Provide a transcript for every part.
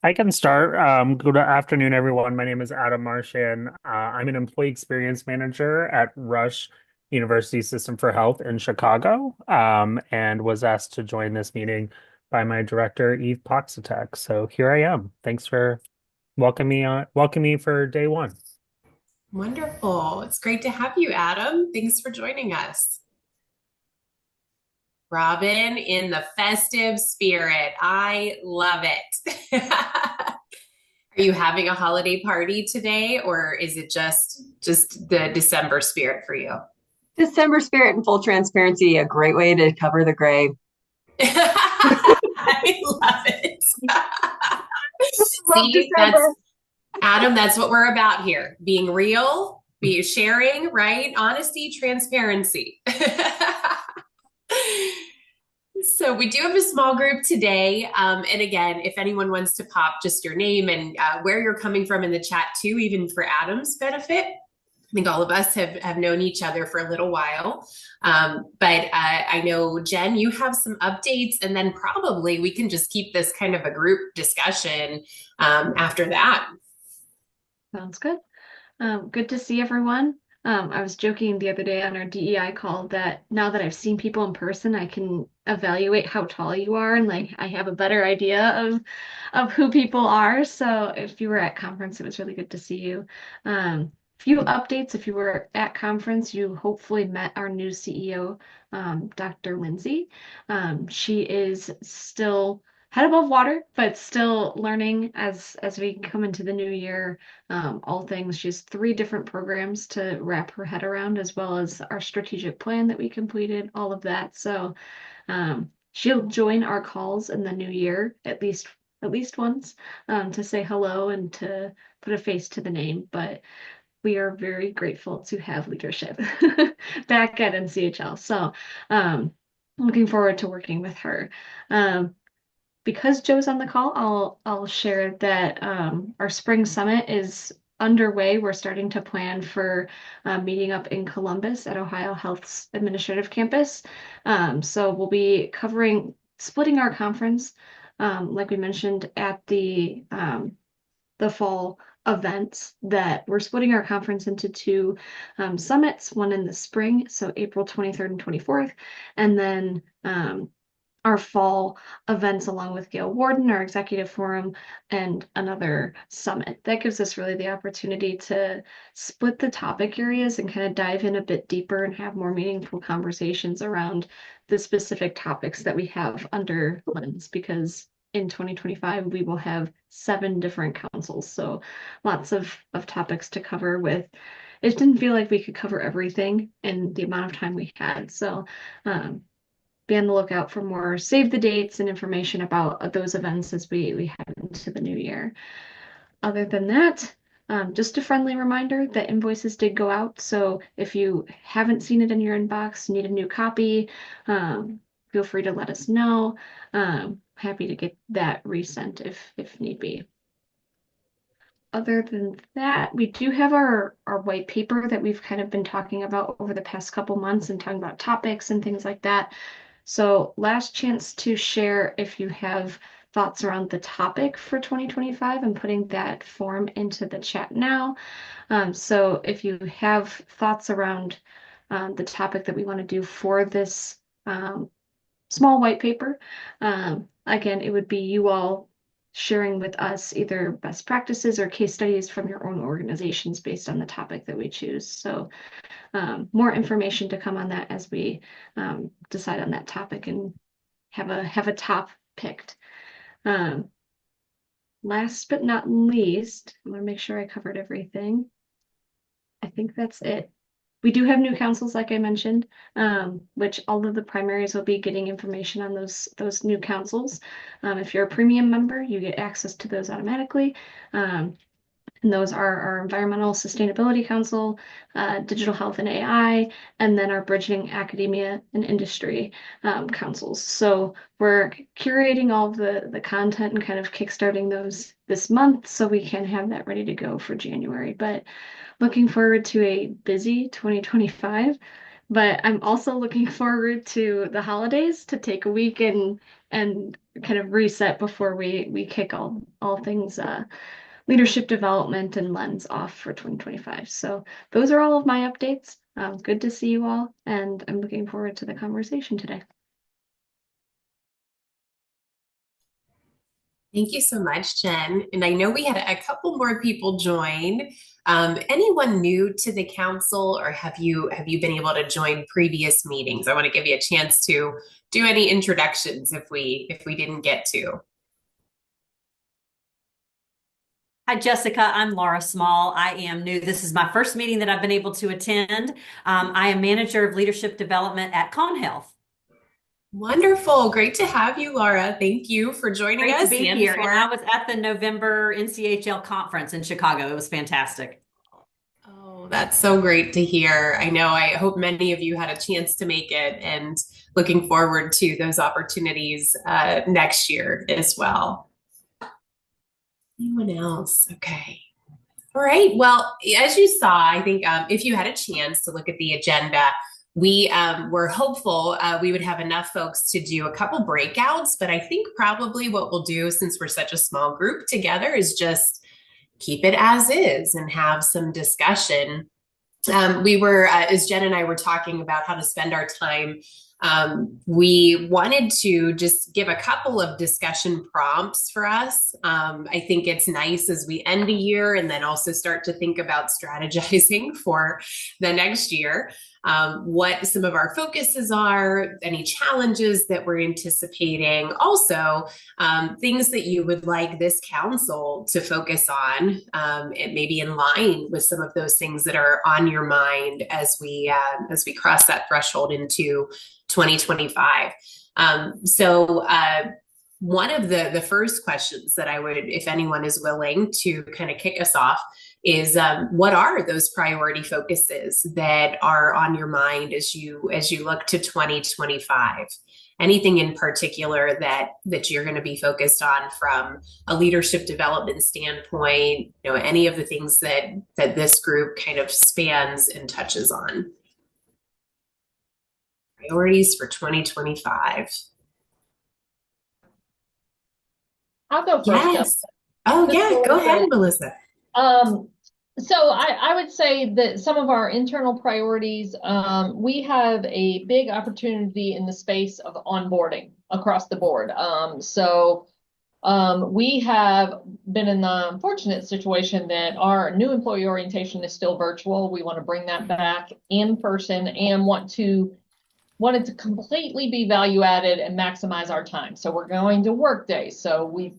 I can start. Good afternoon, everyone. My name is Adam Martian. I'm an employee experience manager at Rush University System for Health in Chicago, and was asked to join this meeting by my director, Eve Poxatek. So here I am. Thanks for welcoming me for day one. Wonderful. It's great to have you, Adam. Thanks for joining us. Robin, in the festive spirit. I love it. Are you having a holiday party today, or is it just the December spirit for you? December spirit and full transparency, a great way to cover the gray. I love it. Love See, that's December. Adam, that's what we're about here. Being real, be sharing, right? Honesty, transparency. So we do have a small group today. And again, if anyone wants to pop just your name and where you're coming from in the chat too, even for Adam's benefit. I think all of us have known each other for a little while. But I know, Jen, you have some updates, and then probably we can just keep this kind of a group discussion after that. Sounds good. Good to see everyone. I was joking the other day on our DEI call that now that I've seen people in person, I can evaluate how tall you are, and like I have a better idea of who people are. So if you were at conference, it was really good to see you. Few updates. If you were at conference, you hopefully met our new CEO, Dr. Lindsay. She is still head above water, but still learning as we come into the new year, all things. She has three different programs to wrap her head around, as well as our strategic plan that we completed, all of that. So she'll join our calls in the new year at least once, to say hello and to put a face to the name. But we are very grateful to have leadership back at NCHL. So looking forward to working with her. Because Joe's on the call, I'll share that our spring summit is underway. We're starting to plan for meeting up in Columbus at Ohio Health's administrative campus. So we'll be splitting our conference, like we mentioned at the fall events, that we're splitting our conference into two summits, one in the spring, so April 23rd and 24th, and then our fall events along with Gail Warden, our executive forum, and another summit. That gives us really the opportunity to split the topic areas and kind of dive in a bit deeper and have more meaningful conversations around the specific topics that we have under LIMS, because in 2025 we will have 7 different councils. So lots of topics to cover with. It didn't feel like we could cover everything in the amount of time we had. So be on the lookout for more save the dates and information about those events as we head into the new year. Other than that, just a friendly reminder that invoices did go out. So if you haven't seen it in your inbox, need a new copy, feel free to let us know. Happy to get that resent if need be. Other than that, we do have our white paper that we've kind of been talking about over the past couple months and talking about topics and things like that. So last chance to share if you have thoughts around the topic for 2025. I'm putting that form into the chat now. So if you have thoughts around the topic that we want to do for this small white paper, again, it would be you all sharing with us either best practices or case studies from your own organizations based on the topic that we choose. So more information to come on that as we decide on that topic and have a top picked. Last but not least, I want to make sure I covered everything. I think that's it. We do have new councils, like I mentioned, which all of the primaries will be getting information on those new councils. If you're a premium member, you get access to those automatically. And those are our Environmental Sustainability Council, Digital Health and AI, and then our Bridging Academia and Industry councils. So we're curating all of the content and kind of kickstarting those this month so we can have that ready to go for January. But looking forward to a busy 2025. But I'm also looking forward to the holidays to take a week and kind of reset before we kick all things leadership development and lens off for 2025. So those are all of my updates. Good to see you all, and I'm looking forward to the conversation today. Thank you so much, Jen. And I know we had a couple more people join. Anyone new to the council, or have you been able to join previous meetings? I want to give you a chance to do any introductions if we didn't get to. Hi, Jessica. I'm Laura Small. I am new. This is my first meeting that I've been able to attend. I am manager of leadership development at ConHealth. Wonderful. Great to have you, Laura. Thank you for joining Great us. to be here. And I was at the November NCHL conference in Chicago. It was fantastic. Oh, that's so great to hear. I know, I hope many of you had a chance to make it, and looking forward to those opportunities next year as well. Anyone else? Okay. All right. Well, as you saw, I think if you had a chance to look at the agenda, we were hopeful we would have enough folks to do a couple breakouts, but I think probably what we'll do, since we're such a small group together, is just keep it as is and have some discussion. We were, as Jen and I were talking about how to spend our time, we wanted to just give a couple of discussion prompts for us. I think it's nice as we end a year and then also start to think about strategizing for the next year, what some of our focuses are, any challenges that we're anticipating, also things that you would like this council to focus on, and maybe in line with some of those things that are on your mind as we cross that threshold into 2025. So one of the first questions that I would, if anyone is willing to kind of kick us off, is what are those priority focuses that are on your mind as you look to 2025? Anything in particular that you're going to be focused on from a leadership development standpoint? You know, any of the things that this group kind of spans and touches on. Priorities for 2025. I'll go first. Yes. Oh, yeah. Go ahead, Melissa. So I would say that some of our internal priorities, we have a big opportunity in the space of onboarding across the board. We have been in the unfortunate situation that our new employee orientation is still virtual. We want to bring that back in person and want it to completely be value added and maximize our time. So we're going to work days. So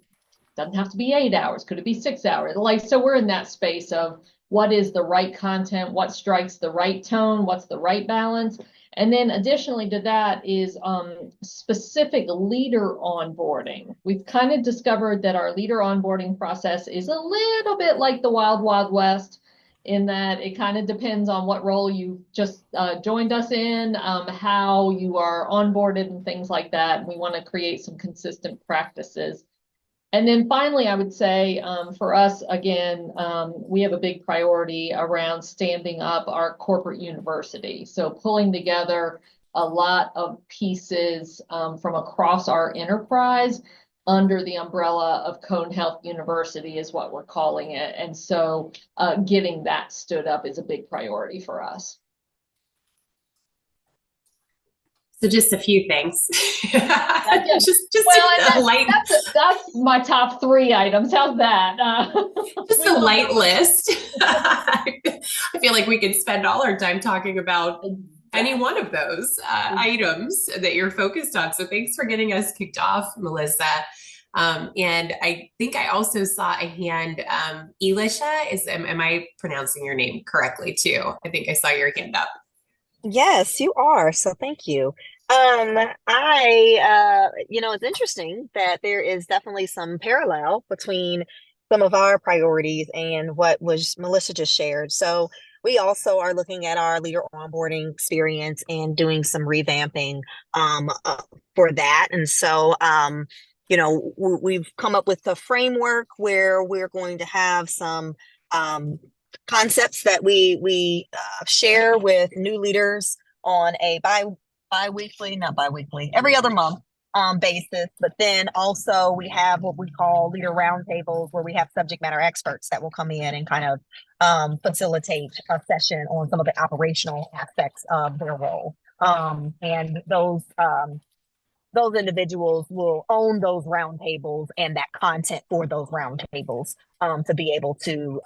doesn't have to be 8 hours. Could it be 6 hours? So we're in that space of what is the right content, what strikes the right tone, what's the right balance. And then additionally to that is specific leader onboarding. We've kind of discovered that our leader onboarding process is a little bit like the Wild Wild West, in that it kind of depends on what role you just joined us in, how you are onboarded and things like that. And we want to create some consistent practices. And then finally, I would say for us, again, we have a big priority around standing up our corporate university. So pulling together a lot of pieces from across our enterprise under the umbrella of ConHealth University is what we're calling it. And so getting that stood up is a big priority for us. So just a few things. That's my top 3 items. How's that? Just a light list. I feel like we could spend all our time talking about any one of those items that you're focused on. So thanks for getting us kicked off, Melissa. And I think I also saw a hand. Elisha, am I pronouncing your name correctly too? I think I saw your hand up. Yes, you are. So thank you. It's interesting that there is definitely some parallel between some of our priorities and what was Melissa just shared. So we also are looking at our leader onboarding experience and doing some revamping for that. And so, we've come up with a framework where we're going to have some concepts that we share with new leaders on a bi-weekly, not bi-weekly, every other month basis. But then also we have what we call leader roundtables, where we have subject matter experts that will come in and kind of facilitate a session on some of the operational aspects of their role. And those individuals will own those roundtables and that content for those roundtables to be able to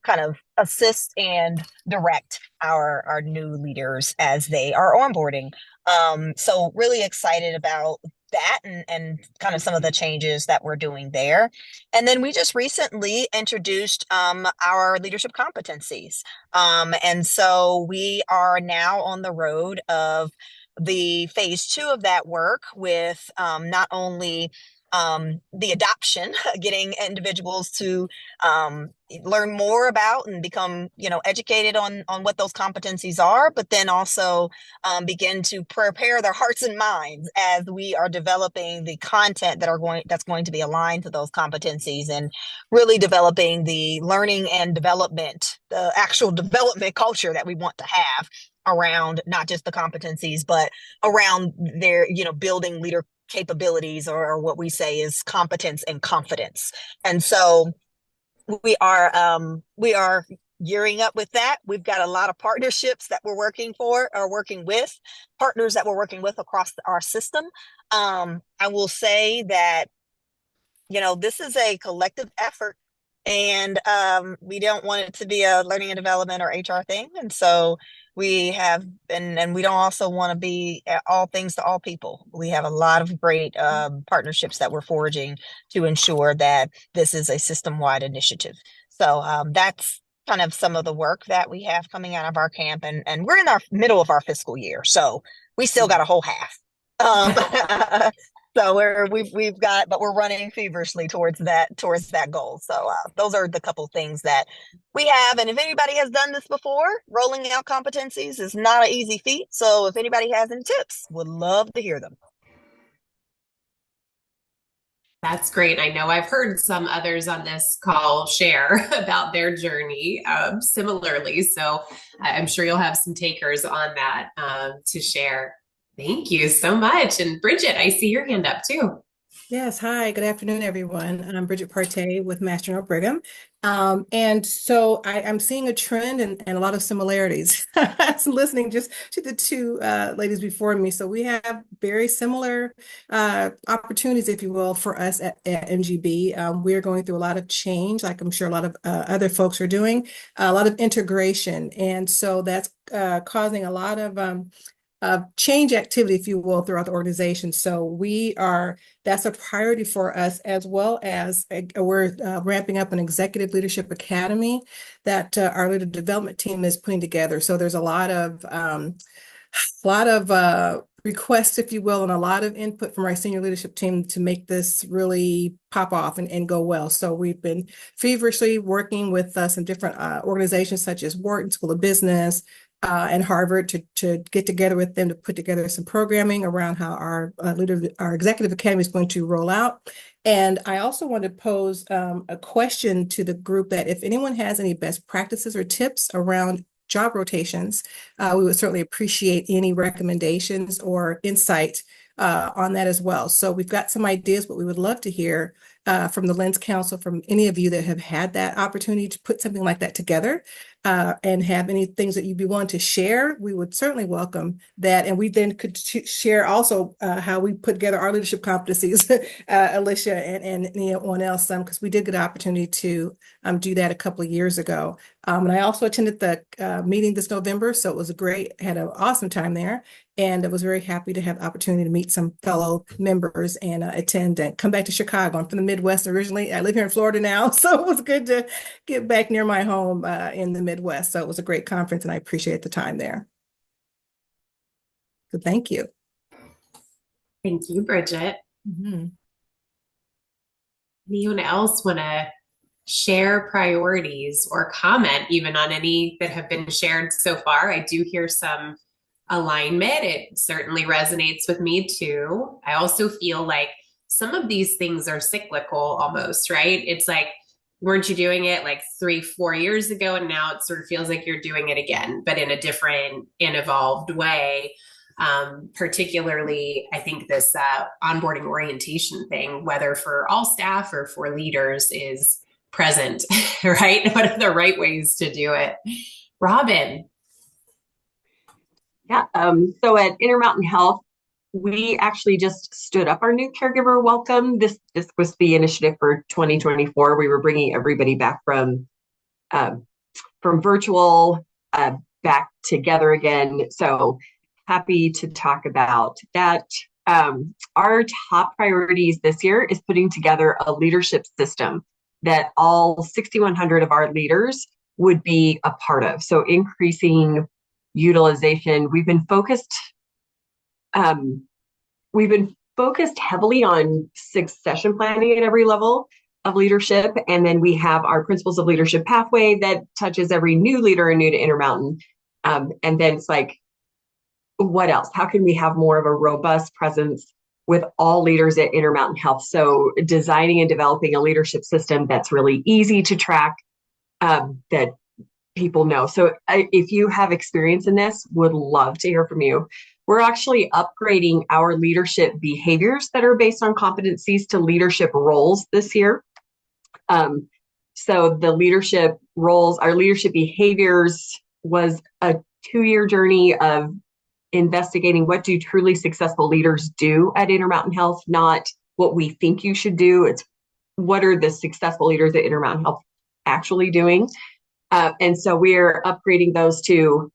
kind of assist and direct our new leaders as they are onboarding. So really excited about that and kind of some of the changes that we're doing there. And then we just recently introduced our leadership competencies. And so we are now on the road of the phase 2 of that work with not only the adoption, getting individuals to learn more about and become, educated on what those competencies are, but then also begin to prepare their hearts and minds as we are developing the content that's going to be aligned to those competencies, and really developing the learning and development, the actual development culture that we want to have around not just the competencies, but around their, building leader capabilities, or what we say is competence and confidence. And so we are gearing up with that. We've got a lot of partnerships that we're working with, partners that we're working with across our system. I will say that, this is a collective effort, and we don't want it to be a learning and development or HR thing. And so we have, and we don't also want to be all things to all people. We have a lot of great partnerships that we're forging to ensure that this is a system-wide initiative. So that's kind of some of the work that we have coming out of our camp, and we're in our middle of our fiscal year, so we still got a whole half. So we're running feverishly towards that goal. So those are the couple things that we have. And if anybody has done this before, rolling out competencies is not an easy feat. So if anybody has any tips, would love to hear them. That's great. I know I've heard some others on this call share about their journey similarly. So I'm sure you'll have some takers on that to share. Thank you so much. And Bridget, I see your hand up too. Yes, hi, good afternoon, everyone. I'm Bridget Partey with Mass General Brigham. And so I'm seeing a trend and a lot of similarities. Listening just to the two ladies before me. So we have very similar opportunities, if you will, for us at MGB. We're going through a lot of change, like I'm sure a lot of other folks are doing, a lot of integration. And so that's causing a lot of change activity, if you will, throughout the organization. So that's a priority for us, as well as we're ramping up an executive leadership academy that our leader development team is putting together. So there's a lot of requests, if you will, and a lot of input from our senior leadership team to make this really pop off and go well. So we've been feverishly working with some different organizations such as Wharton School of Business, and Harvard to get together with them to put together some programming around how our executive academy is going to roll out. And I also want to pose a question to the group that if anyone has any best practices or tips around job rotations, we would certainly appreciate any recommendations or insight on that as well. So we've got some ideas, but we would love to hear from the Lens Council, from any of you that have had that opportunity to put something like that together and have any things that you'd be willing to share. We would certainly welcome that. And we then could share also how we put together our leadership competencies, Alicia and anyone else, because we did get an opportunity to do that a couple of years ago. And I also attended the meeting this November, so it was had an awesome time there. And I was very happy to have the opportunity to meet some fellow members and attend and come back to Chicago. I'm from the Midwest originally. I live here in Florida now, so it was good to get back near my home in the Midwest. So it was a great conference, and I appreciate the time there. So thank you. Thank you, Bridget. Anyone else want to share priorities or comment even on any that have been shared so far? I do hear some alignment. It certainly resonates with me too. I also feel like some of these things are cyclical almost, right? It's like weren't you doing it like 3-4 years ago? And now it sort of feels like you're doing it again, but in a different and evolved way. Particularly, I think this onboarding orientation thing, whether for all staff or for leaders, is present, right? What are the right ways to do it? Robin. Yeah. So at Intermountain Health, we actually just stood up our new caregiver welcome. This was the initiative for 2024. We were bringing everybody back from virtual back together again. So happy to talk about that. Our top priorities this year is putting together a leadership system that all 6,100 of our leaders would be a part of. So increasing utilization. We've been focused heavily on succession planning at every level of leadership. And then we have our Principles of Leadership pathway that touches every new leader and new to Intermountain. And then it's like, what else? How can we have more of a robust presence with all leaders at Intermountain Health? So designing and developing a leadership system that's really easy to track, that people know. So if you have experience in this, would love to hear from you. We're actually upgrading our leadership behaviors that are based on competencies to leadership roles this year. So the leadership roles, our leadership behaviors was a 2-year journey of investigating what do truly successful leaders do at Intermountain Health, not what we think you should do. It's what are the successful leaders at Intermountain Health actually doing? And so we're upgrading those to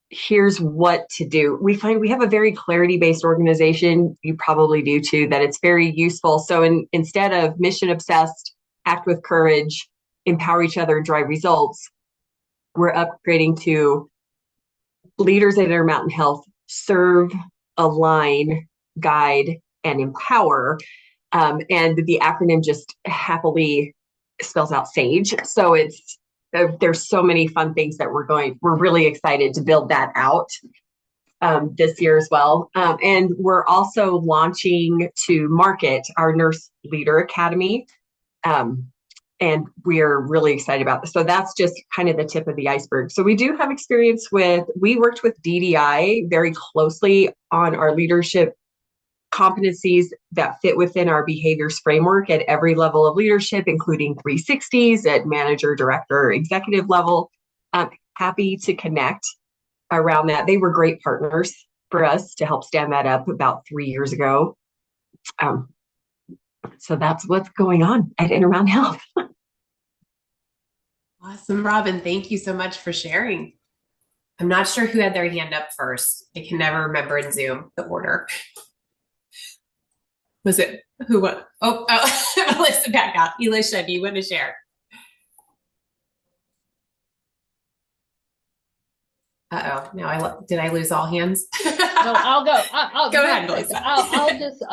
here's what to do. We find we have a very clarity-based organization. You probably do too, that it's very useful. So instead of mission obsessed, act with courage, empower each other, drive results, we're upgrading to leaders at Intermountain Health serve, align, guide, and empower. And the acronym just happily spells out SAGE. So there's so many fun things that we're really excited to build that out this year as well. And we're also launching to market our Nurse Leader Academy. And we are really excited about this. So that's just kind of the tip of the iceberg. So we do have experience we worked with DDI very closely on our leadership competencies that fit within our behaviors framework at every level of leadership, including 360s at manager, director, executive level. I'm happy to connect around that. They were great partners for us to help stand that up about 3 years ago. So that's what's going on at Intermountain Health. Awesome, Robin. Thank you so much for sharing. I'm not sure who had their hand up first. I can never remember in Zoom the order. Was it who? Oh, Melissa back out. Elisha, do you want to share? Uh-oh, now did I lose all hands? No, I'll go. Go ahead, Melissa. I'll just,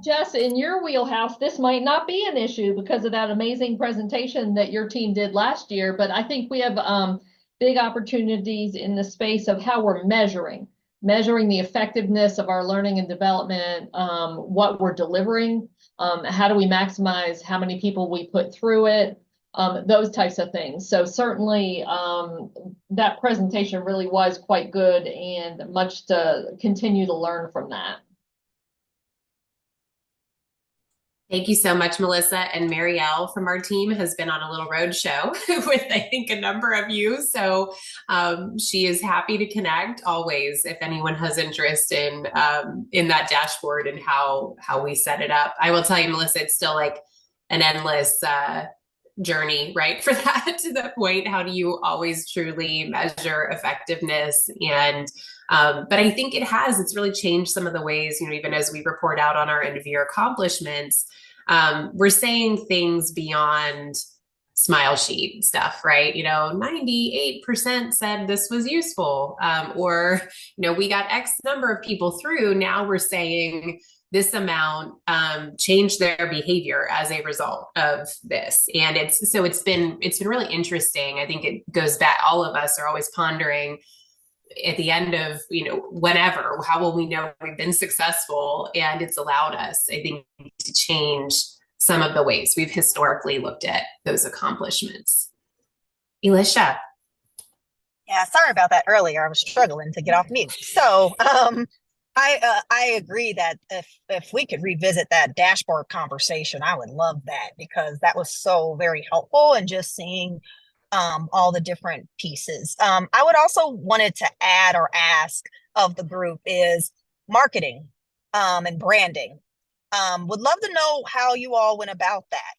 Jess, in your wheelhouse, this might not be an issue because of that amazing presentation that your team did last year, but I think we have big opportunities in the space of how we're measuring the effectiveness of our learning and development, what we're delivering, how do we maximize how many people we put through it, those types of things. So certainly that presentation really was quite good and much to continue to learn from that. Thank you so much, Melissa. And Marielle from our team has been on a little road show with, I think, a number of you. So she is happy to connect always if anyone has interest in that dashboard and how we set it up. I will tell you, Melissa, it's still like an endless journey, right? For that to the point, how do you always truly measure effectiveness? And but I think it's really changed some of the ways, even as we report out on our end of year accomplishments, we're saying things beyond smile sheet stuff, right? 98% said this was useful, or, we got X number of people through. Now we're saying this amount changed their behavior as a result of this. And it's been really interesting. I think it goes back, all of us are always pondering at the end of, whenever, how will we know we've been successful? And it's allowed us, I think, to change some of the ways we've historically looked at those accomplishments. Elisha. Yeah, sorry about that earlier. I was struggling to get off mute. So I agree that if we could revisit that dashboard conversation, I would love that, because that was so very helpful, and just seeing all the different pieces. I would also wanted to add or ask of the group is marketing and branding. Would love to know how you all went about that,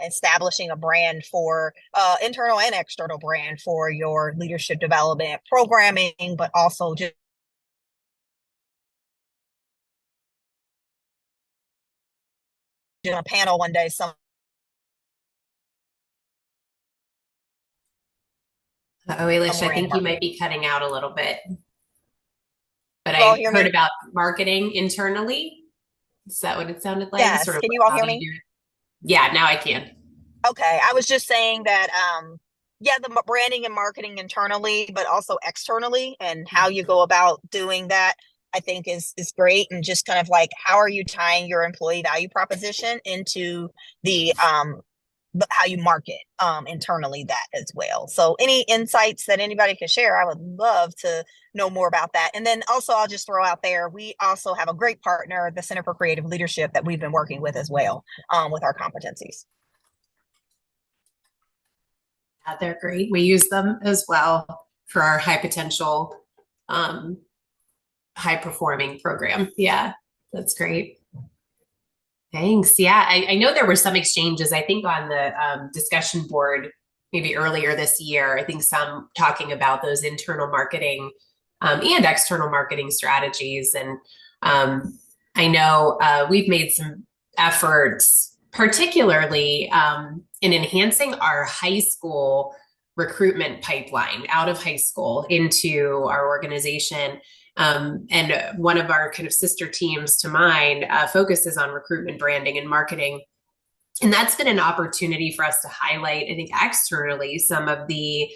establishing a brand for internal and external brand for your leadership development programming, but also just on a panel one day. Elisha, I think you might be cutting out a little bit. But You all I hear heard me? about marketing internally. Is that what it sounded like? Yes. Sort of Can you like all how hear they me? do it? Yeah, now I can. Okay, I was just saying that yeah, the branding and marketing internally, but also externally, and how you go about doing that, I think is great. And just kind of like, how are you tying your employee value proposition into the how you market internally that as well. So any insights that anybody could share, I would love to know more about that. And then also, I'll just throw out there, we also have a great partner, the Center for Creative Leadership, that we've been working with as well with our competencies. Yeah, they're great. We use them as well for our high potential, high performing program. Yeah, that's great. Thanks. Yeah, I know there were some exchanges, I think, on the discussion board maybe earlier this year. I think some talking about those internal marketing and external marketing strategies. And I know we've made some efforts, particularly in enhancing our high school recruitment pipeline out of high school into our organization. And one of our kind of sister teams to mine focuses on recruitment, branding, and marketing. And that's been an opportunity for us to highlight, I think, externally some of the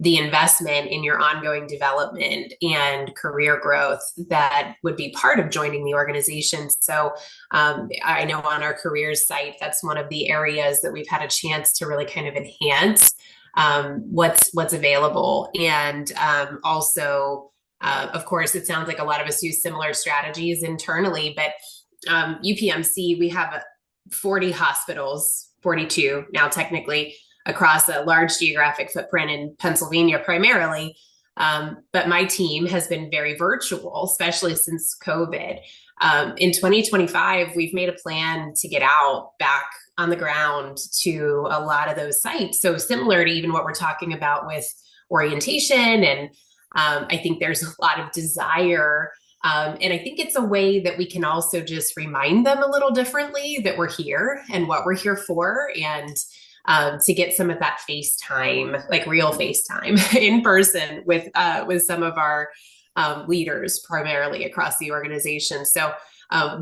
investment in your ongoing development and career growth that would be part of joining the organization. So I know on our careers site, that's one of the areas that we've had a chance to really kind of enhance what's available. And also, of course, it sounds like a lot of us use similar strategies internally, but UPMC, we have 40 hospitals, 42 now technically, across a large geographic footprint in Pennsylvania primarily. But my team has been very virtual, especially since COVID. In 2025, we've made a plan to get out back on the ground to a lot of those sites. So similar to even what we're talking about with orientation, and I think there's a lot of desire. And I think it's a way that we can also just remind them a little differently that we're here and what we're here for, and to get some of that FaceTime, like real FaceTime in person with some of our leaders primarily across the organization. So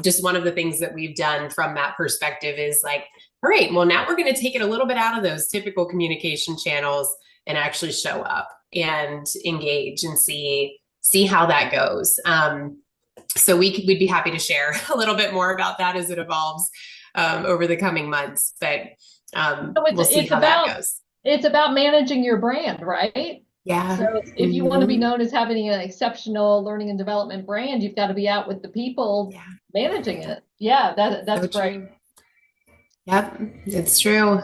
just one of the things that we've done from that perspective is like, all right, well, now we're going to take it a little bit out of those typical communication channels and actually show up and engage and see how that goes. So we'd be happy to share a little bit more about that as it evolves over the coming months. But we'll see how that goes. It's about managing your brand, right? Yeah. So if you want to be known as having an exceptional learning and development brand, you've got to be out with the people managing it. Yeah, that's so great. True. Yep, it's true.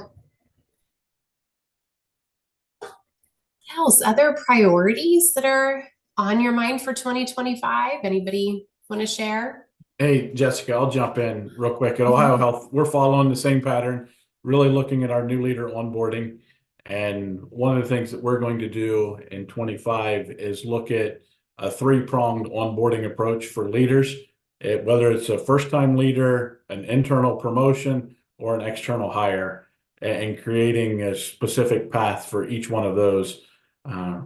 Else, other priorities that are on your mind for 2025? Anybody want to share? Hey, Jessica, I'll jump in real quick. At Ohio Health, we're following the same pattern, really looking at our new leader onboarding. And one of the things that we're going to do in 25 is look at a three-pronged onboarding approach for leaders, whether it's a first-time leader, an internal promotion, or an external hire, and creating a specific path for each one of those,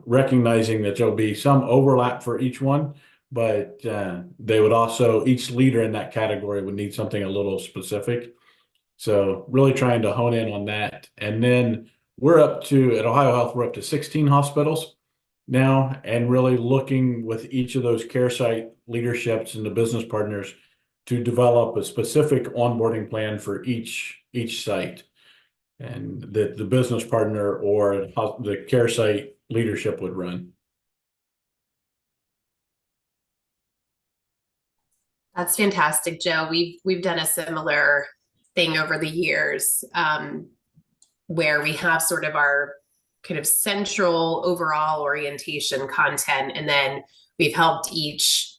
recognizing that there'll be some overlap for each one, but they would also, each leader in that category would need something a little specific. So really trying to hone in on that. And then at Ohio Health, we're up to 16 hospitals now, and really looking with each of those care site leaderships and the business partners to develop a specific onboarding plan for each site, and that the business partner or the care site leadership would run. That's fantastic, Joe. We've done a similar thing over the years, where we have sort of our kind of central overall orientation content, and then we've helped each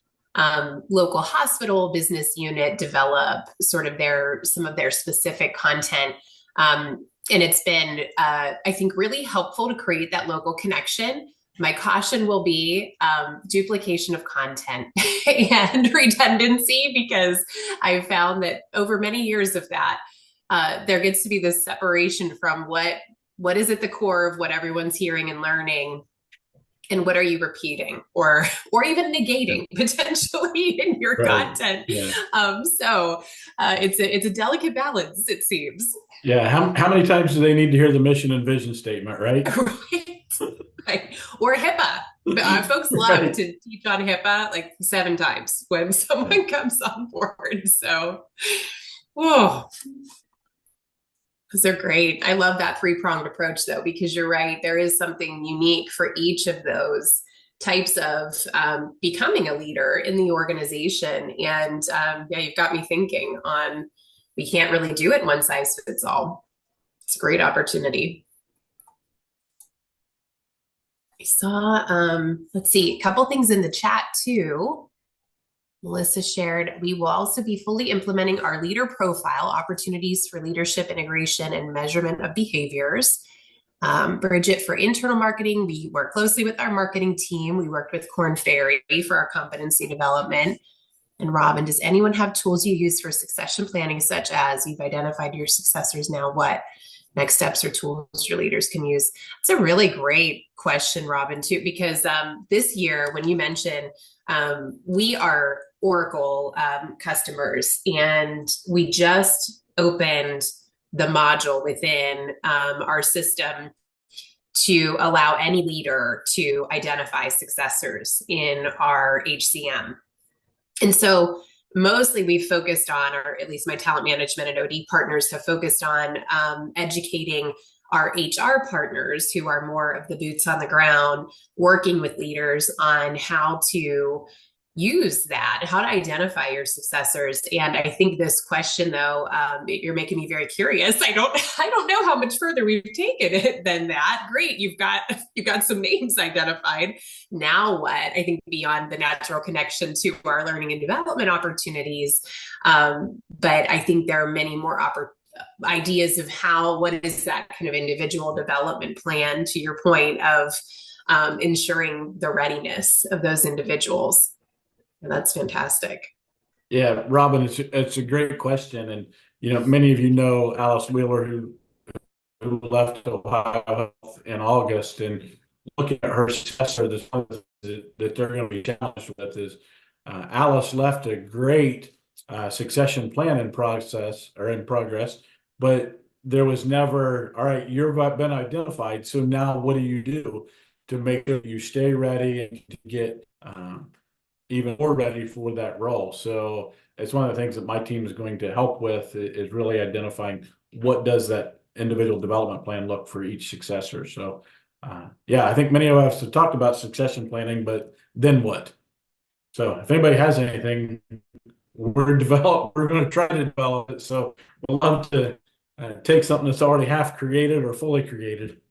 local hospital business unit develop sort of some of their specific content. And it's been, I think, really helpful to create that local connection. My caution will be duplication of content and redundancy, because I've found that over many years of that, there gets to be this separation from what is at the core of what everyone's hearing and learning, and what are you repeating or even negating potentially in your content. Yeah. So it's a delicate balance, it seems. Yeah. How many times do they need to hear the mission and vision statement, right? Right. Or HIPAA. Folks love to teach on HIPAA like 7 times when someone comes on board. So, whoa. Because they're great. I love that 3-pronged approach, though, because you're right. There is something unique for each of those types of becoming a leader in the organization. And yeah, you've got me thinking on, we can't really do it one size fits all. It's a great opportunity. I saw, let's see, a couple things in the chat too. Melissa shared, we will also be fully implementing our leader profile, opportunities for leadership integration and measurement of behaviors. Bridget, for internal marketing, we work closely with our marketing team. We worked with Korn Ferry for our competency development. And Robin, does anyone have tools you use for succession planning, such as you've identified your successors, now what next steps or tools your leaders can use? It's a really great question, Robin, too, because this year, when you mentioned we are Oracle customers, and we just opened the module within our system to allow any leader to identify successors in our HCM. And so mostly we've focused on, or at least my talent management and OD partners have focused on educating our HR partners, who are more of the boots on the ground, working with leaders on how to use that, how to identify your successors. And I think this question, though, you're making me very curious. I don't know how much further we've taken it than that. Great, you've got some names identified. Now what? I think beyond the natural connection to our learning and development opportunities, but I think there are many more ideas of what is that kind of individual development plan, to your point of ensuring the readiness of those individuals. And that's fantastic. Yeah, Robin, it's a great question. And, many of you know Alice Wheeler, who left Ohio Health in August, and looking at her successor, that they're going to be challenged with is Alice left a great succession plan in progress, but there was never, all right, you've been identified, so now what do you do to make sure you stay ready and to get even more ready for that role? So it's one of the things that my team is going to help with, is really identifying what does that individual development plan look for each successor. So yeah, I think many of us have talked about succession planning, but then what? So if anybody has anything, we're going to try to develop it. So we'll love to take something that's already half created or fully created.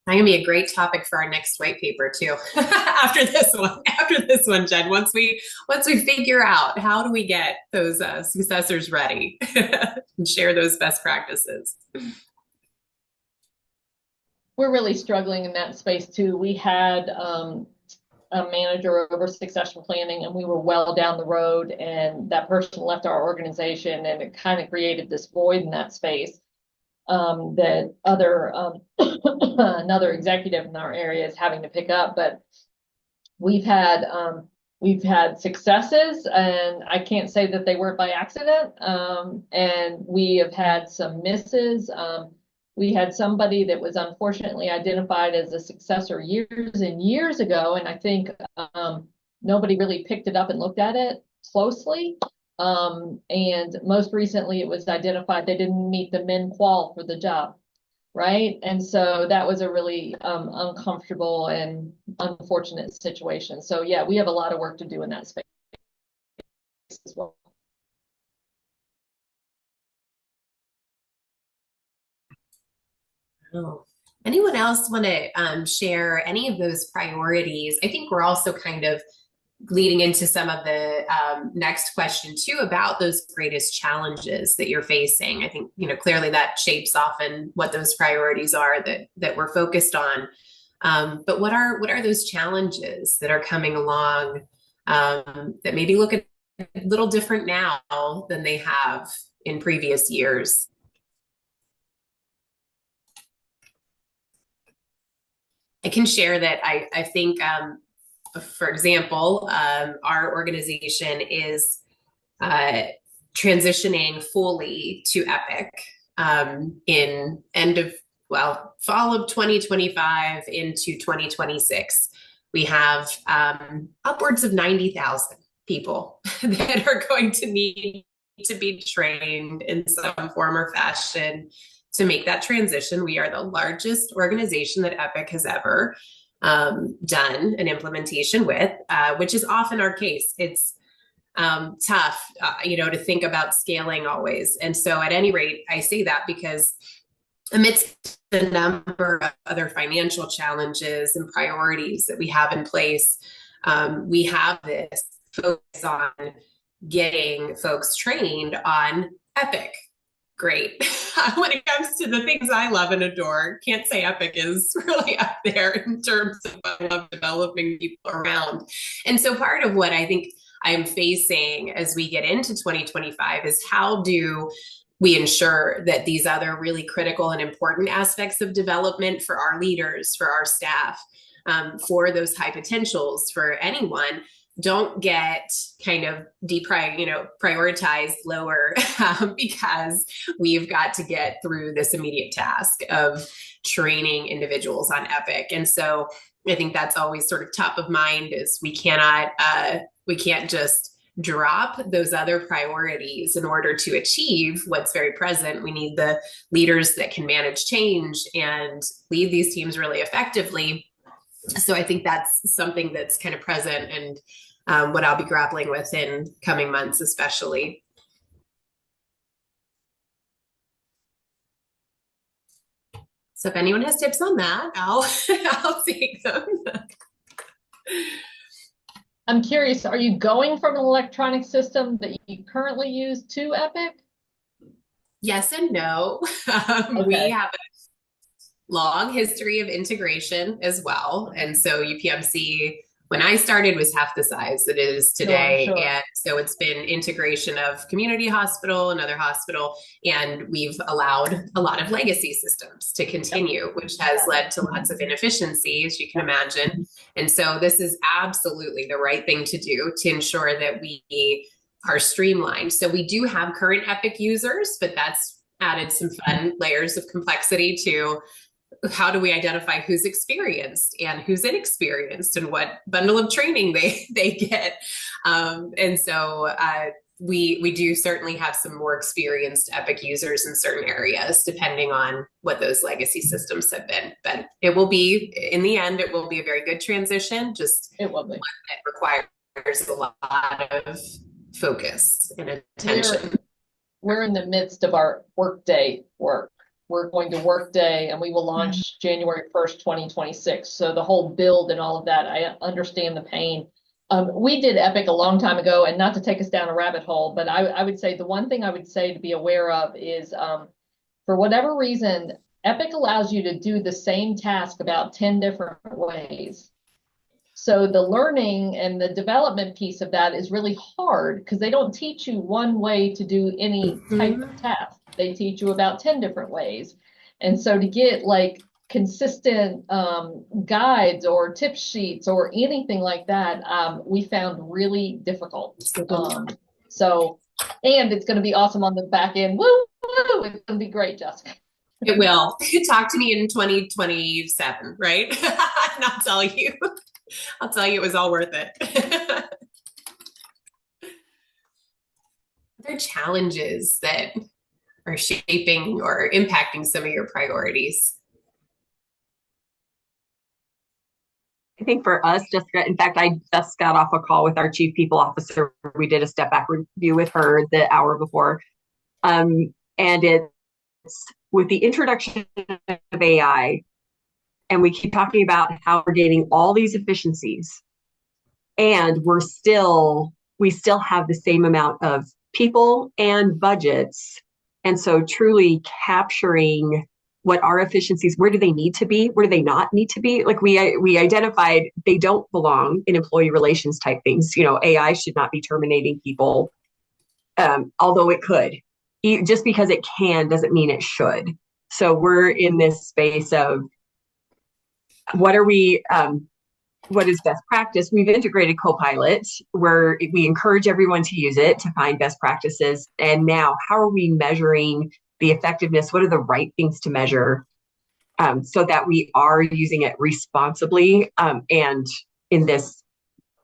Going to be a great topic for our next white paper too. After this one, Jen. Once we figure out how do we get those successors ready and share those best practices. We're really struggling in that space too. We had a manager over succession planning, and we were well down the road, and that person left our organization, and it kind of created this void in that space. That another executive in our area is having to pick up, but we've had successes, and I can't say that they weren't by accident. And we have had some misses. We had somebody that was unfortunately identified as a successor years and years ago, and I think nobody really picked it up and looked at it closely. And most recently it was identified they didn't meet the min qual for the job, right? And so that was a really uncomfortable and unfortunate situation. So yeah, we have a lot of work to do in that space as well. Oh. Anyone else want to share any of those priorities? I think we're also kind of leading into some of the next question too about those greatest challenges that you're facing. I think, clearly that shapes often what those priorities are that we're focused on. But what are those challenges that are coming along that maybe look a little different now than they have in previous years? I can share that I think, for example, our organization is transitioning fully to Epic in fall of 2025 into 2026. We have upwards of 90,000 people that are going to need to be trained in some form or fashion to make that transition. We are the largest organization that Epic has ever done an implementation with, which is often our case. It's tough, to think about scaling always. And so at any rate, I say that because amidst the number of other financial challenges and priorities that we have in place, we have this focus on getting folks trained on Epic. Great. When it comes to the things I love and adore, can't say Epic is really up there in terms of what I love developing people around. And so part of what I think I'm facing as we get into 2025 is how do we ensure that these other really critical and important aspects of development for our leaders, for our staff, for those high potentials, for anyone, don't get kind of prioritized lower because we've got to get through this immediate task of training individuals on Epic. And so I think that's always sort of top of mind is we can't just drop those other priorities in order to achieve what's very present. We need the leaders that can manage change and lead these teams really effectively. So I think that's something that's kind of present and what I'll be grappling with in coming months, especially. So if anyone has tips on that, I'll take them. I'm curious, are you going from an electronic system that you currently use to Epic? Yes and no. Okay. We have a long history of integration as well. And so UPMC, when I started, was half the size that it is today. Sure. And so it's been integration of community hospital, another hospital, and we've allowed a lot of legacy systems to continue, which has led to lots of inefficiency, as you can imagine. And so this is absolutely the right thing to do to ensure that we are streamlined. So we do have current Epic users, but that's added some fun layers of complexity to how do we identify who's experienced and who's inexperienced and what bundle of training they get. And so we do certainly have some more experienced Epic users in certain areas, depending on what those legacy systems have been. But it will be, in the end, it will be a very good transition, just it will be. One that requires a lot of focus and attention. We're in the midst of our Workday work. We're going to Workday and we will launch January 1st, 2026. So the whole build and all of that, I understand the pain. We did Epic a long time ago, and not to take us down a rabbit hole, but I would say the one thing I would say to be aware of is for whatever reason, Epic allows you to do the same task about 10 different ways. So the learning and the development piece of that is really hard because they don't teach you one way to do any type of task. They teach you about 10 different ways. And so to get like consistent guides or tip sheets or anything like that, we found really difficult. So, and it's going to be awesome on the back end. Woo, woo, it's going to be great, Jessica. It will. Talk to me in 2027, right? And I'll tell you it was all worth it. Are there challenges that are shaping or impacting some of your priorities? I think for us, Jessica, in fact, I just got off a call with our chief people officer. We did a step back review with her the hour before. And it's with the introduction of AI, and we keep talking about how we're gaining all these efficiencies, and we still have the same amount of people and budgets. And so truly capturing what our efficiencies, where do they need to be? Where do they not need to be? Like we identified they don't belong in employee relations type things. AI should not be terminating people, although it could. Just because it can doesn't mean it should. So we're in this space of what is best practice? We've integrated Copilot where we encourage everyone to use it to find best practices. And now how are we measuring the effectiveness? What are the right things to measure so that we are using it responsibly and in this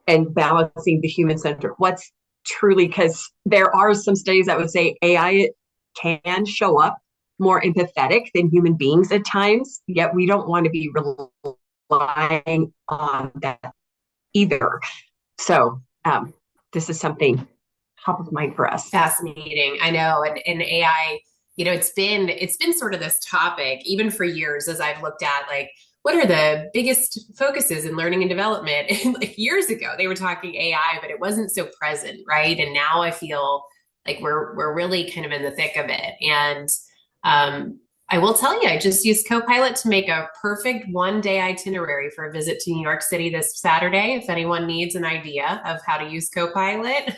and balancing the human center? What's truly, because there are some studies that would say AI can show up more empathetic than human beings at times, yet we don't want to be relying on that either. So this is something top of mind for us. Fascinating. I know. And AI, it's been sort of this topic even for years as I've looked at like, what are the biggest focuses in learning and development? And like years ago, they were talking AI, but it wasn't so present, right? And now I feel like we're really kind of in the thick of it. And I will tell you, I just used Copilot to make a perfect one-day itinerary for a visit to New York City this Saturday. If anyone needs an idea of how to use Copilot,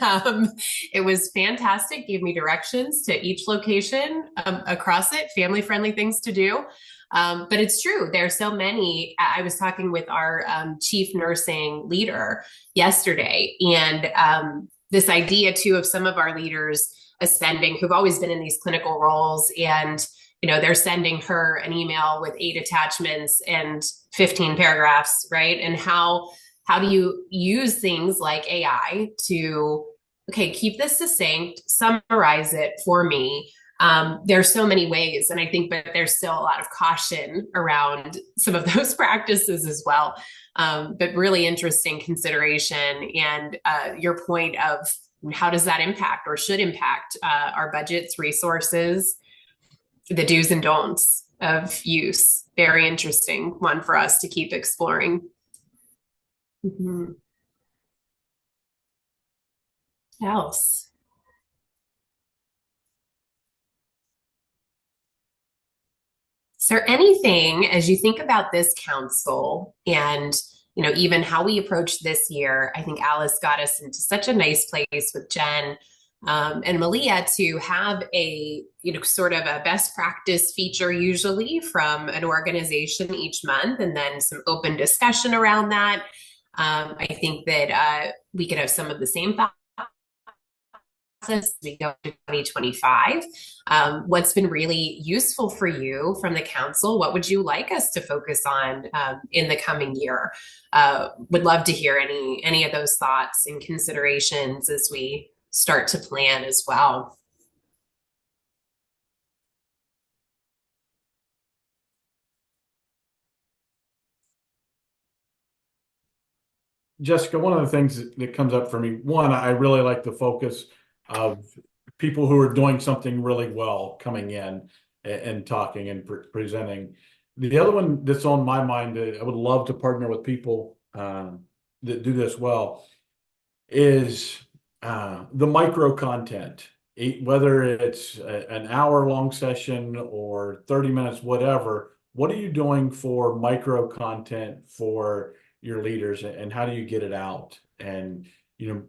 it was fantastic. Gave me directions to each location across it, family-friendly things to do. But it's true. There are so many. I was talking with our chief nursing leader yesterday, and this idea too of some of our leaders ascending who've always been in these clinical roles, and they're sending her an email with 8 attachments and 15 paragraphs, right? And how do you use things like AI to, keep this succinct, summarize it for me? There's so many ways, and I think, but there's still a lot of caution around some of those practices as well. But really interesting consideration, and your point of how does that impact or should impact our budgets, resources, the do's and don'ts of use. Very interesting one for us to keep exploring. Mm-hmm. What else? Is there anything, as you think about this council and even how we approach this year? I think Alice got us into such a nice place with Jen and Malia to have a sort of a best practice feature usually from an organization each month, and then some open discussion around that. I think that we could have some of the same thoughts as we go to 2025. What's been really useful for you from the council? What would you like us to focus on in the coming year? Would love to hear any of those thoughts and considerations as we start to plan as well. Jessica, one of the things that comes up for me, one, I really like the focus of people who are doing something really well coming in and talking and presenting. The other one that's on my mind that I would love to partner with people that do this well is the micro content, whether it's an hour-long session or 30 minutes, whatever. What are you doing for micro content for your leaders, and how do you get it out? And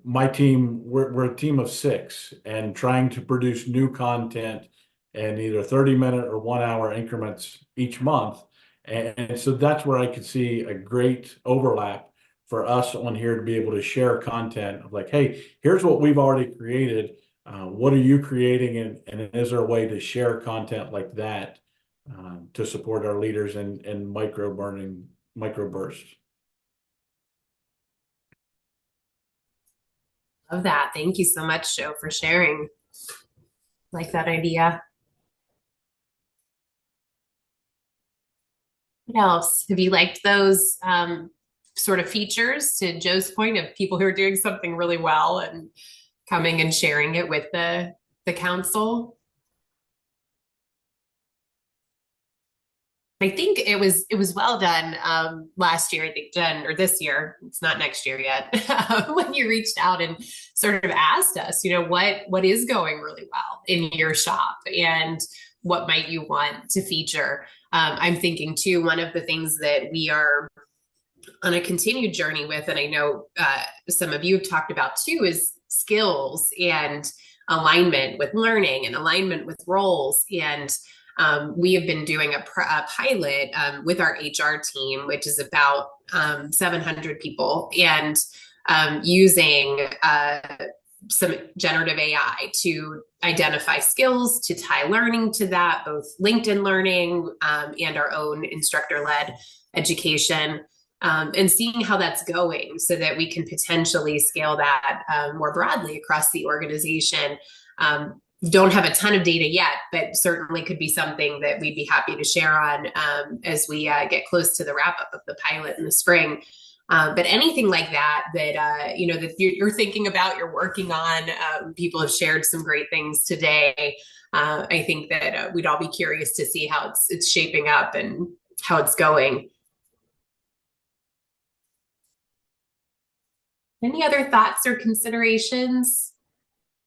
my team, we're a team of 6 and trying to produce new content in either 30-minute or 1-hour increments each month. And so that's where I could see a great overlap for us on here to be able to share content of like, hey, here's what we've already created. What are you creating? And is there a way to share content like that to support our leaders in microbursts. Love that. Thank you so much, Joe, for sharing. Like that idea. What else? Have you liked those sort of features, to Joe's point, of people who are doing something really well and coming and sharing it with the council? I think it was well done last year. I think Jen, or this year, it's not next year yet, when you reached out and sort of asked us, what is going really well in your shop and what might you want to feature. I'm thinking too, one of the things that we are on a continued journey with, and I know some of you have talked about too, is skills and alignment with learning and alignment with roles. And we have been doing a pilot with our HR team, which is about 700 people, and using some generative AI to identify skills, to tie learning to that, both LinkedIn learning and our own instructor-led education, and seeing how that's going so that we can potentially scale that more broadly across the organization. Don't have a ton of data yet, but certainly could be something that we'd be happy to share on as we get close to the wrap up of the pilot in the spring. But anything like that that you're thinking about, you're working on. People have shared some great things today. I think that we'd all be curious to see how it's shaping up and how it's going. Any other thoughts or considerations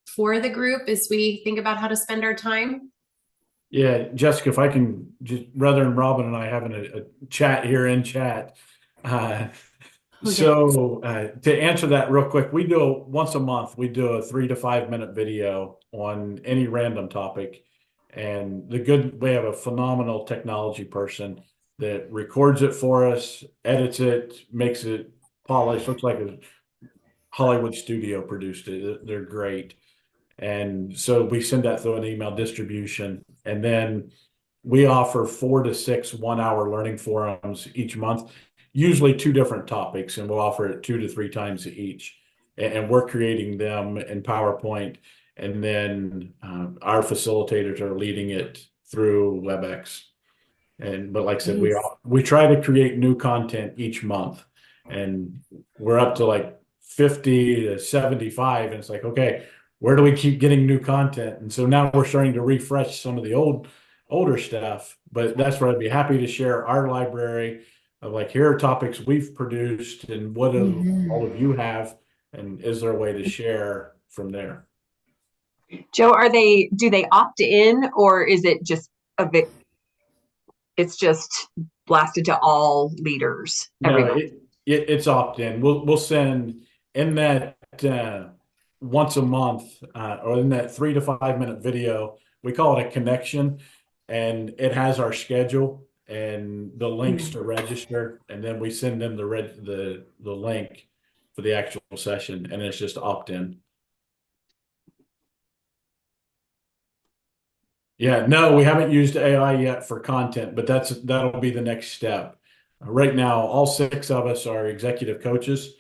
for the group as we think about how to spend our time? Yeah, Jessica, if I can, just rather than Robin and I having a chat here in chat. So to answer that real quick, once a month, we do a 3 to 5 minute video on any random topic. And we have a phenomenal technology person that records it for us, edits it, makes it polished, looks like a Hollywood studio produced it. They're great. And so we send that through an email distribution, and then we offer 4 to 6 1-hour learning forums each month, usually 2 different topics, and we'll offer it 2 to 3 times each. And we're creating them in PowerPoint, and then our facilitators are leading it through WebEx. But like I said, we try to create new content each month, and we're up to like 50 to 75, and it's like, okay, where do we keep getting new content? And so now we're starting to refresh some of the older stuff, but that's where I'd be happy to share our library of, like, here are topics we've produced and what do all of you have, and is there a way to share from there? Joe, do they opt in, or is it just it's just blasted to all leaders? No, it's opt in. We'll send in that once a month, or in that 3 to 5 minute video, we call it a connection, and it has our schedule and the links to register, and then we send them the link for the actual session, and it's just opt in. Yeah, no, we haven't used AI yet for content, but that'll be the next step. Right now, all 6 of us are executive coaches,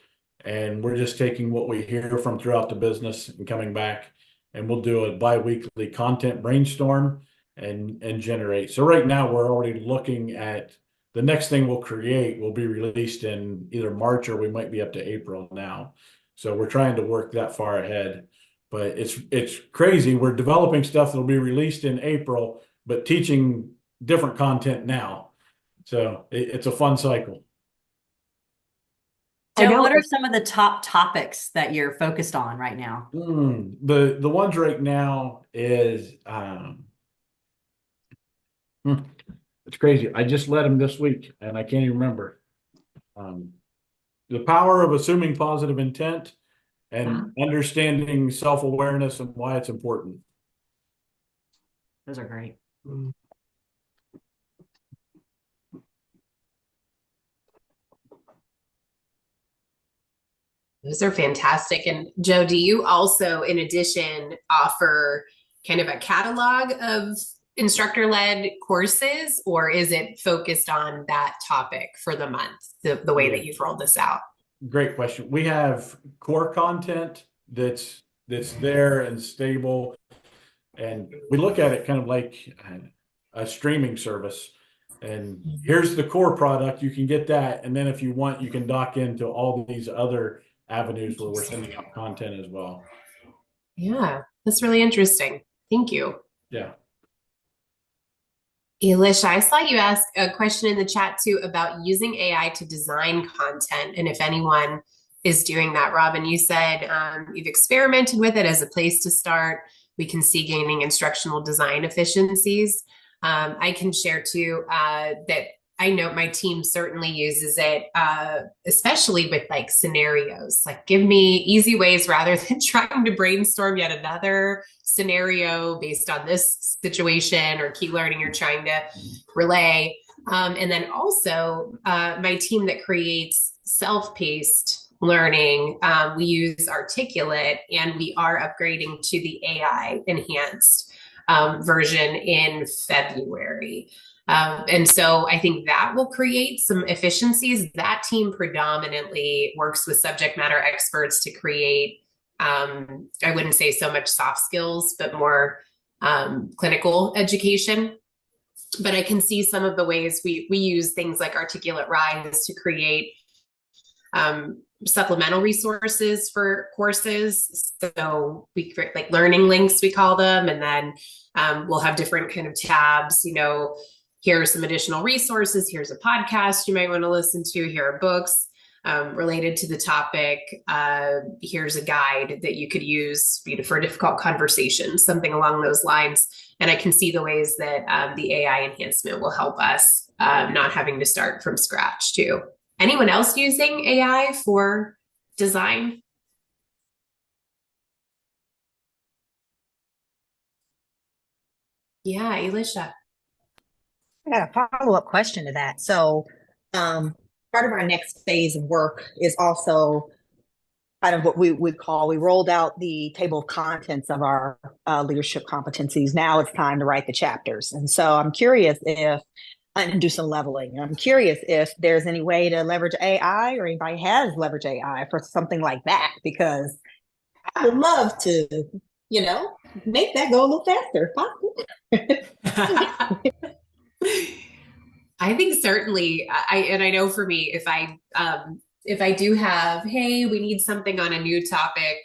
and we're just taking what we hear from throughout the business and coming back, and we'll do a bi-weekly content brainstorm and generate. So right now we're already looking at the next thing we'll create will be released in either March, or we might be up to April now. So we're trying to work that far ahead, but it's crazy. We're developing stuff that'll be released in April, but teaching different content now. So it's a fun cycle. Joe, what are some of the top topics that you're focused on right now? The ones right now is it's crazy. I just led them this week and I can't even remember. The power of assuming positive intent and understanding self-awareness and why it's important. Those are great. Those are fantastic. And Joe, do you also, in addition, offer kind of a catalog of instructor-led courses, or is it focused on that topic for the month, the way that you've rolled this out? Great question. We have core content that's there and stable, and we look at it kind of like a streaming service. And here's the core product, you can get that, and then if you want, you can dock into all these other avenues where we're sending out content as well. Yeah, that's really interesting. Thank you. Yeah. Elisha, I saw you ask a question in the chat too about using AI to design content, and if anyone is doing that. Robin, you said you've experimented with it as a place to start. We can see gaining instructional design efficiencies. I can share too that I know my team certainly uses it, especially with like scenarios. Like, give me easy ways rather than trying to brainstorm yet another scenario based on this situation or key learning you're trying to relay. And then also my team that creates self-paced learning, we use Articulate, and we are upgrading to the AI enhanced version in February. And so I think that will create some efficiencies. That team predominantly works with subject matter experts to create, I wouldn't say so much soft skills, but more clinical education. But I can see some of the ways we use things like Articulate Rise to create supplemental resources for courses. So we create like learning links, we call them, and then we'll have different kind of tabs, you know, here are some additional resources. Here's a podcast you might want to listen to. Here are books related to the topic. Here's a guide that you could use for a difficult conversation, something along those lines. And I can see the ways that the AI enhancement will help us not having to start from scratch too. Anyone else using AI for design? Yeah, Elisha. I got a follow-up question to that. So part of our next phase of work is also kind of what we rolled out the table of contents of our leadership competencies. Now it's time to write the chapters. And so I'm curious if, and do some leveling. I'm curious if there's any way to leverage AI, or anybody has leveraged AI for something like that, because I would love to, you know, make that go a little faster if possible. I think certainly, I know for me, if I do have, hey, we need something on a new topic,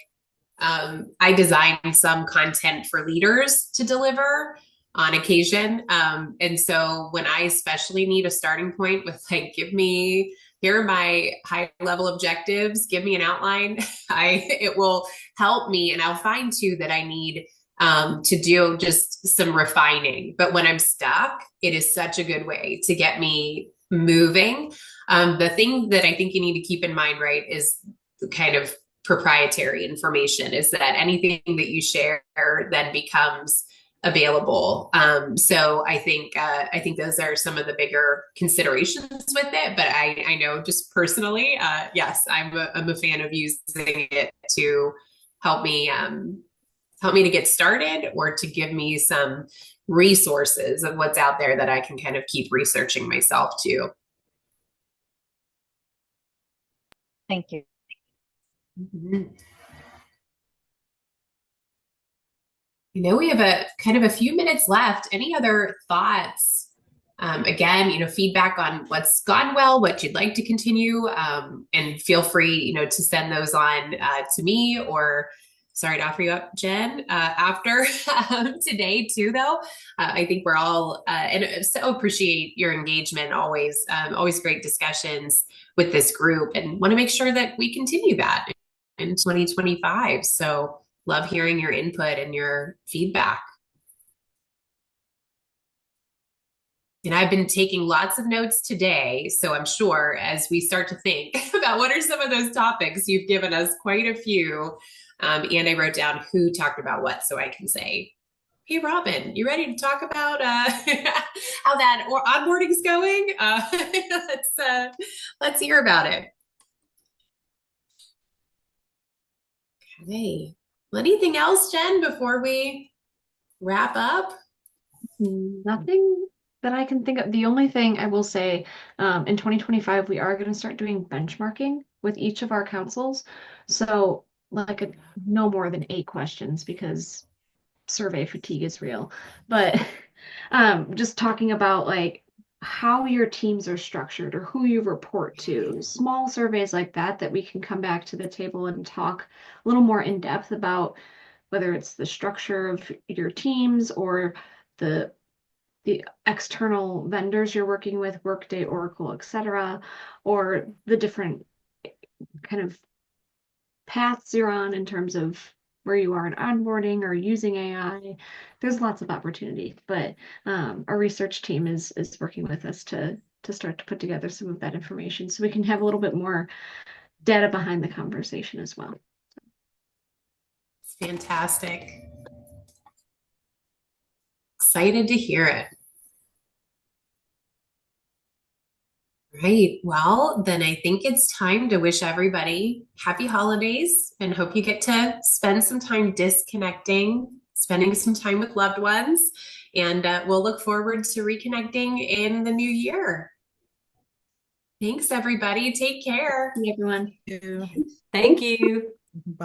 I design some content for leaders to deliver on occasion. And so when I especially need a starting point with like, here are my high level objectives, give me an outline, it will help me. And I'll find too that I need to do just some refining. But when I'm stuck, it is such a good way to get me moving. The thing that I think you need to keep in mind, right, is the kind of proprietary information, is that anything that you share then becomes available. So I think those are some of the bigger considerations with it. But I know just personally, yes, I'm a fan of using it to help me to get started, or to give me some resources of what's out there that I can kind of keep researching myself too. Thank you. Mm-hmm. You know, we have a few minutes left. Any other thoughts? Again, you know, feedback on what's gone well, what you'd like to continue, and feel free, you know, to send those on to me, or sorry to offer you up, Jen, after today too, though. I think we're all, and so appreciate your engagement, always great discussions with this group, and want to make sure that we continue that in 2025. So love hearing your input and your feedback. And I've been taking lots of notes today, so I'm sure as we start to think about what are some of those topics, you've given us quite a few. And I wrote down who talked about what, so I can say, hey, Robin, you ready to talk about how that onboarding's going? Let's hear about it. Okay. Well, anything else, Jen, before we wrap up? Nothing that I can think of. The only thing I will say, in 2025, we are going to start doing benchmarking with each of our councils. So, like, no more than 8 questions because survey fatigue is real. But just talking about like how your teams are structured or who you report to, small surveys like that, that we can come back to the table and talk a little more in depth about whether it's the structure of your teams or the external vendors you're working with, Workday, Oracle, etc., or the different kind of paths you're on in terms of where you are in onboarding or using AI. There's lots of opportunity, but our research team is working with us to start to put together some of that information so we can have a little bit more data behind the conversation as well. It's fantastic. Excited to hear it. Right. Well, then I think it's time to wish everybody happy holidays and hope you get to spend some time disconnecting, spending some time with loved ones, and we'll look forward to reconnecting in the new year. Thanks, everybody. Take care. Hey, everyone. Yeah. Thank you. Bye.